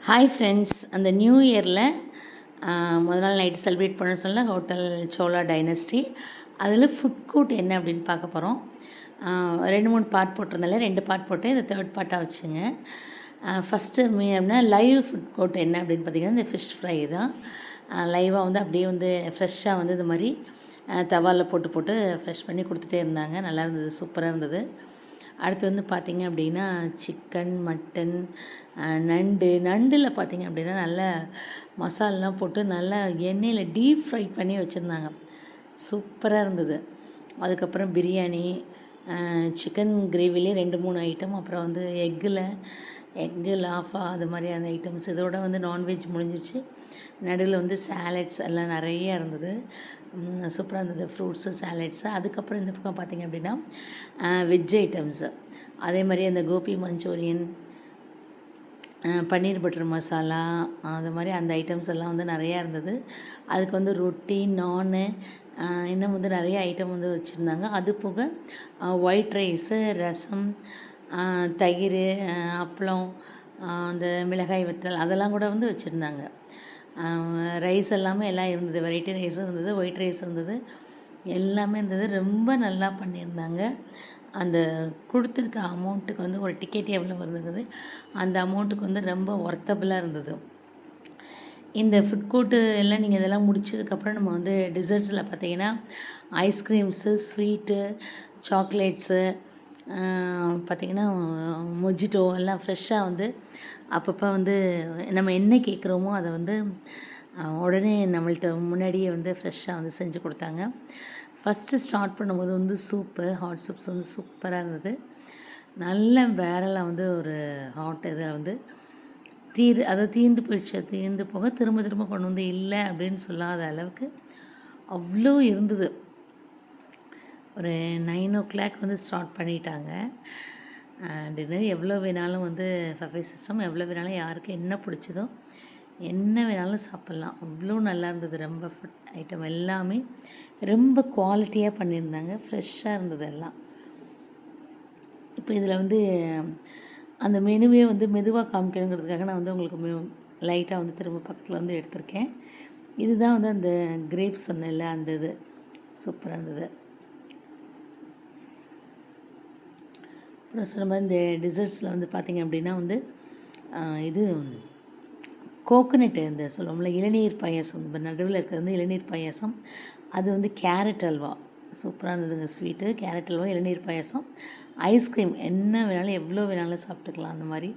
Hi friends, அந்த new இயரில் முதல் நாள் நைட்டு செலிப்ரேட் பண்ண சொல்ல ஹோட்டல் சோலா டைனஸ்டி. அதில் ஃபுட் கோர்ட் என்ன அப்படின்னு பார்க்க போகிறோம். 2-3 பார்ட் போட்டிருந்தால 2 பார்ட் போட்டு இதை 3rd பார்ட்டாக வச்சுங்க. ஃபஸ்ட்டு அப்படின்னா லைவ் ஃபுட் கோர்ட் என்ன அப்படின்னு பார்த்திங்கன்னா இந்த ஃபிஷ் ஃப்ரை தான். லைவாக வந்து அப்படியே வந்து ஃப்ரெஷ்ஷாக வந்து இது மாதிரி தவாவில் போட்டு ஃப்ரெஷ் பண்ணி கொடுத்துட்டே இருந்தாங்க. நல்லா இருந்தது, சூப்பராக இருந்தது. அடுத்து வந்து பார்த்திங்க அப்படின்னா சிக்கன், மட்டன், நண்டில் பார்த்திங்க அப்படின்னா நல்லா மசாலெலாம் போட்டு நல்லா எண்ணெயில் டீப் ஃப்ரை பண்ணி வச்சுருந்தாங்க. சூப்பராக இருந்தது. அதுக்கப்புறம் பிரியாணி, சிக்கன் கிரேவிலே 2-3 ஐட்டம், அப்புறம் வந்து எக்கு லாஃபா, அது மாதிரி அந்த ஐட்டம்ஸ். இதோட வந்து நான்வெஜ் முடிஞ்சிருச்சு. நடுவில் வந்து சாலட்ஸ் எல்லாம் நிறையா இருந்தது. சூப்பராக இருந்தது, ஃப்ரூட்ஸு, சாலட்ஸு. அதுக்கப்புறம் இந்த பக்கம் பார்த்திங்க அப்படின்னா வெஜ் ஐட்டம்ஸு. அதே மாதிரி அந்த கோபி மஞ்சூரியன், பன்னீர் பட்டர் மசாலா, அது மாதிரி அந்த ஐட்டம்ஸ் எல்லாம் வந்து நிறையா இருந்தது. அதுக்கு வந்து ரொட்டி, நானு, இன்னும் வந்து நிறைய ஐட்டம் வந்து வச்சுருந்தாங்க. அது போக ஒயிட் ரைஸு, ரசம், தயிர், அப்பளம், அந்த மிளகாய் வற்றல் அதெல்லாம் கூட வந்து வச்சுருந்தாங்க. ரைஸ் எல்லாமே எல்லாம் இருந்தது. வெரைட்டி ரைஸும் இருந்தது, ஒயிட் ரைஸ் இருந்தது, எல்லாமே இருந்தது. ரொம்ப நல்லா பண்ணியிருந்தாங்க. அந்த கொடுத்துருக்க அமௌண்ட்டுக்கு வந்து ஒரு டிக்கெட் எவ்வளோ இருந்தது, அந்த அமௌண்ட்டுக்கு வந்து ரொம்ப ஒர்த்தபுளாக இருந்தது. இந்த ஃபுட் கோர்ட்டு எல்லாம் நீங்கள் இதெல்லாம் முடிச்சதுக்கப்புறம் நம்ம வந்து டிசர்ட்ஸில் பார்த்திங்கன்னா ஐஸ்கிரீம்ஸு, ஸ்வீட்டு, சாக்லேட்ஸு, பார்த்திங்கன்னா மொஜிட்டோ எல்லாம் ஃப்ரெஷ்ஷாக வந்து அப்பப்போ வந்து நம்ம என்ன கேட்குறோமோ அதை வந்து உடனே நம்மள்ட்ட முன்னாடியே வந்து ஃப்ரெஷ்ஷாக வந்து செஞ்சு கொடுத்தாங்க. ஃபஸ்ட்டு ஸ்டார்ட் பண்ணும்போது வந்து ஹாட் சூப்ஸ் வந்து சூப்பராக இருந்தது. நல்ல பேரலாக வந்து ஒரு ஹாட் இதில் வந்து தீர்ந்து போக திரும்ப கொண்டு வந்து இல்லை அப்படின்னு சொல்லாத அளவுக்கு அவ்வளோ இருந்தது. ஒரு 9 o'clock வந்து ஸ்டார்ட் பண்ணிட்டாங்க. டின்னர் எவ்வளோ வேணாலும் வந்து பஃபே சிஸ்டம், எவ்வளோ வேணாலும் யாருக்கு என்ன பிடிச்சதோ என்ன வேணாலும் சாப்பிட்லாம். அவ்வளோ நல்லா இருந்தது. ரொம்ப ஃபுட் ஐட்டம் எல்லாமே ரொம்ப குவாலிட்டியாக பண்ணியிருந்தாங்க. ஃப்ரெஷ்ஷாக இருந்தது எல்லாம். இப்போ இதில் வந்து அந்த மெனுவே வந்து மெதுவாக காமிக்கணுங்கிறதுக்காக நான் வந்து உங்களுக்கு லைட்டாக வந்து திரும்ப பக்கத்தில் வந்து எடுத்திருக்கேன். இதுதான் வந்து அந்த கிரேப்ஸ் சொன்னேன்ல, அந்த இது சூப்பராக இருந்தது. அப்புறம் சொன்ன மாதிரி இந்த டிசர்ட்ஸில் வந்து பார்த்திங்க அப்படின்னா வந்து இது கோகோனட்டு, இந்த சொல்லுவோம்ல இளநீர் பாயாசம், இப்போ நடுவில் இருக்கிறது வந்து இளநீர் பாயாசம். அது வந்து கேரட் அல்வா சூப்பராக இருந்ததுங்க. ஸ்வீட்டு, கேரட் அல்வா, இளநீர் பாயாசம், ஐஸ்கிரீம் என்ன வேணாலும் எவ்வளோ வேணாலும் சாப்பிட்டுக்கலாம். அந்த மாதிரி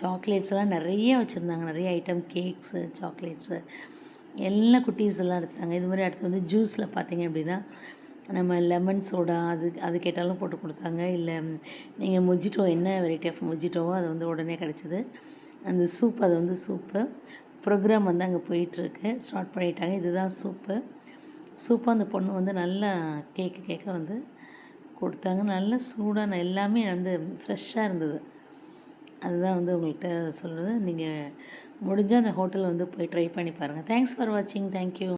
சாக்லேட்ஸ் எல்லாம் நிறைய வச்சுருந்தாங்க. நிறைய ஐட்டம், கேக்ஸு, சாக்லேட்ஸு எல்லாம் குட்டீஸ் எல்லாம் எடுத்துட்டாங்க. இது மாதிரி அடுத்து வந்து ஜூஸில் பார்த்திங்க அப்படின்னா நம்ம லெமன் சோடா அது கேட்டாலும் போட்டு கொடுத்தாங்க. இல்லை நீங்கள் மொஜிட்டோ என்ன வெரைட்டி ஆஃப் மொஜிட்டோவோ அது வந்து உடனே கிடச்சிது. அந்த அது வந்து சூப்பு ப்ரோக்ராம் வந்து அங்கே போயிட்டுருக்கு, ஸ்டார்ட் பண்ணிட்டாங்க. இதுதான் சூப்பு அந்த பொண்ணு வந்து நல்லா கேட்க வந்து கொடுத்தாங்க. நல்ல சூடான எல்லாமே வந்து ஃப்ரெஷ்ஷாக இருந்தது. அதுதான் வந்து உங்கள்கிட்ட சொல்கிறது. நீங்கள் முடிஞ்சால் அந்த ஹோட்டல் வந்து போய் ட்ரை பண்ணி பாருங்கள். தேங்க்ஸ் ஃபார் வாட்சிங். தேங்க்யூ.